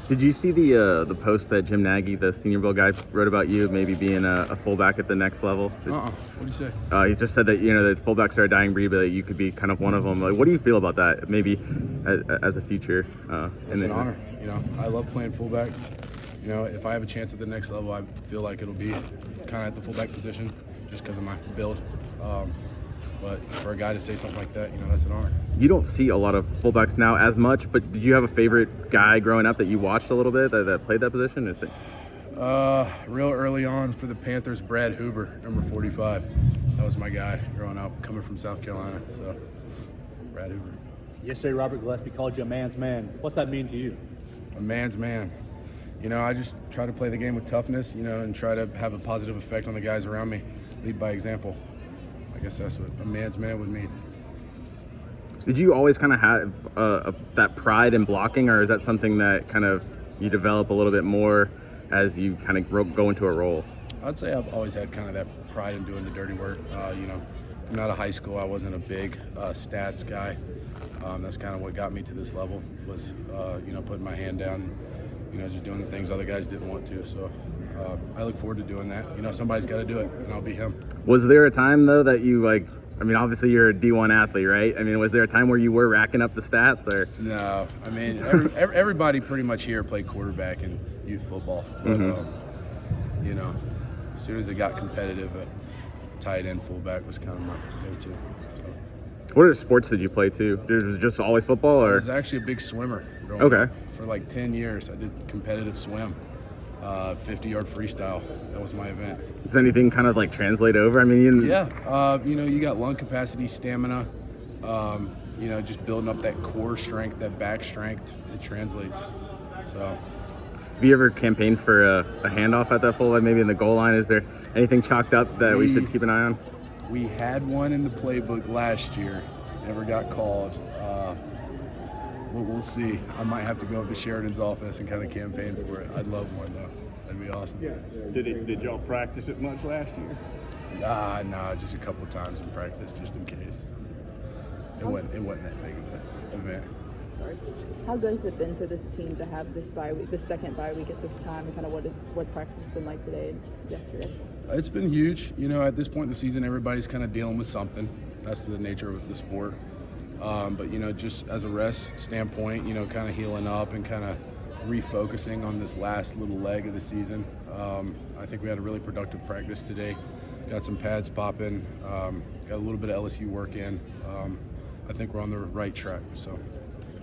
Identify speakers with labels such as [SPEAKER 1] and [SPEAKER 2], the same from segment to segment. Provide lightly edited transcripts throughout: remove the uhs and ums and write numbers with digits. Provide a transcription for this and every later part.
[SPEAKER 1] Did you see the post that Jim Nagy, the Senior Bowl guy, wrote about you maybe being a fullback at the next level?
[SPEAKER 2] What did he say?
[SPEAKER 1] He just said that that fullbacks are a dying breed, but that you could be kind of one of them. Like, what do you feel about that? Maybe as a future.
[SPEAKER 2] It's an honor. I love playing fullback. If I have a chance at the next level, I feel like it'll be kind of at the fullback position, just because of my build. But for a guy to say something like that, that's an honor.
[SPEAKER 1] You don't see a lot of fullbacks now as much, but did you have a favorite guy growing up that you watched a little bit that played that position? Is it?
[SPEAKER 2] Real early on for the Panthers, Brad Hoover, number 45. That was my guy growing up, coming from South Carolina. So, Brad Hoover.
[SPEAKER 3] Yesterday, Robert Gillespie called you a man's man. What's that mean to you?
[SPEAKER 2] A man's man. I just try to play the game with toughness, and try to have a positive effect on the guys around me. Lead by example. I guess that's what a man's man would mean.
[SPEAKER 1] Did you always kind of have that pride in blocking, or is that something that kind of you develop a little bit more as you kind of go into a role?
[SPEAKER 2] I'd say I've always had kind of that pride in doing the dirty work. Coming out of high school, I wasn't a big stats guy. That's kind of what got me to this level was, putting my hand down, just doing the things other guys didn't want to. So I look forward to doing that. Somebody's got to do it, and I'll be him.
[SPEAKER 1] Was there a time, though, that you, obviously you're a D1 athlete, right? Was there a time where you were racking up the stats, or?
[SPEAKER 2] No. Everybody pretty much here played quarterback in youth football. But, as soon as it got competitive, tight end fullback was kind of my go-to.
[SPEAKER 1] What other sports did you play, too? Was it just always football, or?
[SPEAKER 2] I was actually a big swimmer growing up. For like 10 years, I did competitive swim. 50-yard freestyle. That was my event.
[SPEAKER 1] Does anything kind of translate over?
[SPEAKER 2] Yeah. You got lung capacity, stamina. Just building up that core strength, that back strength. It translates. So.
[SPEAKER 1] Have you ever campaigned for a handoff at that fullback, maybe in the goal line? Is there anything chalked up that we should keep an eye on?
[SPEAKER 2] We had one in the playbook last year. Never got called. We'll see. I might have to go up to Sheridan's office and kind of campaign for it. I'd love one, though. That'd be awesome.
[SPEAKER 4] Yeah. Did y'all practice it much last year?
[SPEAKER 2] No, just a couple of times in practice, just in case. It wasn't that big of an event.
[SPEAKER 5] Sorry. How good has it been for this team to have this bye week, this second bye week at this time, and kind of what practice has been like today and yesterday?
[SPEAKER 2] It's been huge. At this point in the season, everybody's kind of dealing with something. That's the nature of the sport. But just as a rest standpoint, kind of healing up and kind of refocusing on this last little leg of the season. I think we had a really productive practice today. Got some pads popping, got a little bit of LSU work in. I think we're on the right track, so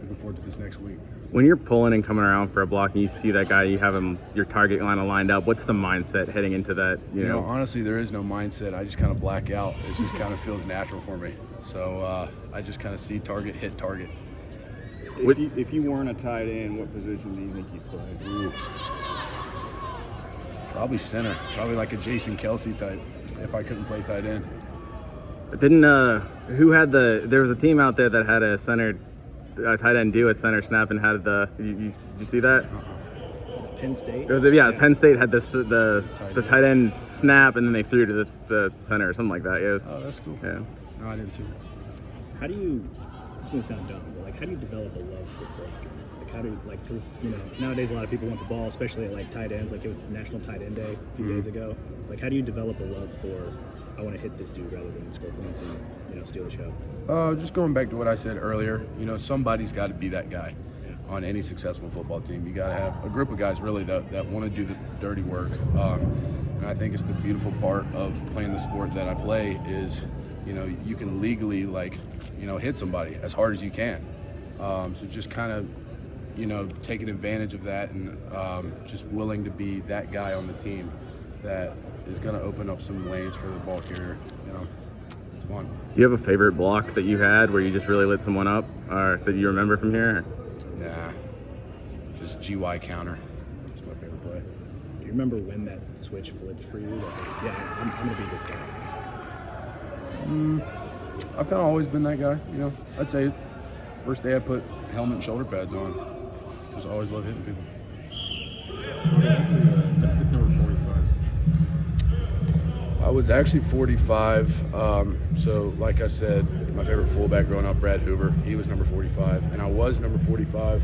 [SPEAKER 2] looking forward to this next week.
[SPEAKER 1] When you're pulling and coming around for a block and you see that guy, you have him, your target line lined up, what's the mindset heading into that?
[SPEAKER 2] Honestly, there is no mindset. I just kind of black out. It just kind of feels natural for me. So I just kind of see target, hit target.
[SPEAKER 4] If you weren't a tight end, what position do you think you'd play?
[SPEAKER 2] Ooh. Probably center. Probably like a Jason Kelsey type if I couldn't play tight end.
[SPEAKER 1] But there was a team out there that had a tight end do a center snap and had did you see that?
[SPEAKER 3] Penn State?
[SPEAKER 1] Penn State had the tight end snap and then they threw to the center or something like that.
[SPEAKER 2] Oh, that's cool.
[SPEAKER 1] Yeah.
[SPEAKER 2] No, I didn't see it.
[SPEAKER 3] How do you, this is going to sound dumb, but how do you develop a love for blocking? Because, nowadays a lot of people want the ball, especially at tight ends, it was National Tight End Day a few days ago. How do you develop a love for, I want to hit this dude rather than score points and, steal the show?
[SPEAKER 2] Just going back to what I said earlier, somebody's got to be that guy on any successful football team. You got to have a group of guys really that want to do the dirty work. And I think it's the beautiful part of playing the sport that I play is, you can legally hit somebody as hard as you can. So just kind of, taking advantage of that and just willing to be that guy on the team that is going to open up some lanes for the ball carrier. It's fun.
[SPEAKER 1] Do you have a favorite block that you had where you just really lit someone up, or that you remember from here?
[SPEAKER 2] Nah, just GY counter. That's my favorite play.
[SPEAKER 3] Do you remember when that switch flipped for you? I'm going to be this guy.
[SPEAKER 2] I've kind of always been that guy. I'd say first day I put helmet and shoulder pads on. Just always love hitting people. I was actually 45. So like I said, my favorite fullback growing up, Brad Hoover, he was number 45. And I was number 45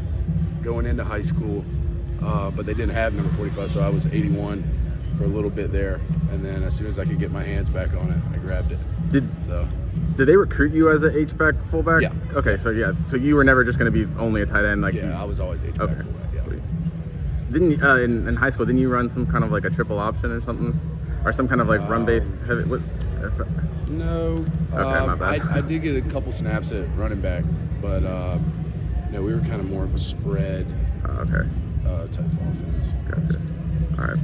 [SPEAKER 2] going into high school. but they didn't have number 45, so I was 81 for a little bit there. And then as soon as I could get my hands back on it, I grabbed it.
[SPEAKER 1] Did they recruit you as an H-back fullback?
[SPEAKER 2] Yeah.
[SPEAKER 1] Okay, so you were never just going to be only a tight end, like
[SPEAKER 2] Yeah, I was always H-back
[SPEAKER 1] Okay,
[SPEAKER 2] fullback. Yeah.
[SPEAKER 1] sweet. Didn't in high school? Didn't you run some kind of like a triple option or something, or some kind of like run base heavy?
[SPEAKER 2] No.
[SPEAKER 1] Okay, my bad.
[SPEAKER 2] I did get a couple snaps at running back, but no, we were kind of more of a spread
[SPEAKER 1] Okay,
[SPEAKER 2] type of offense.
[SPEAKER 1] gotcha. All right.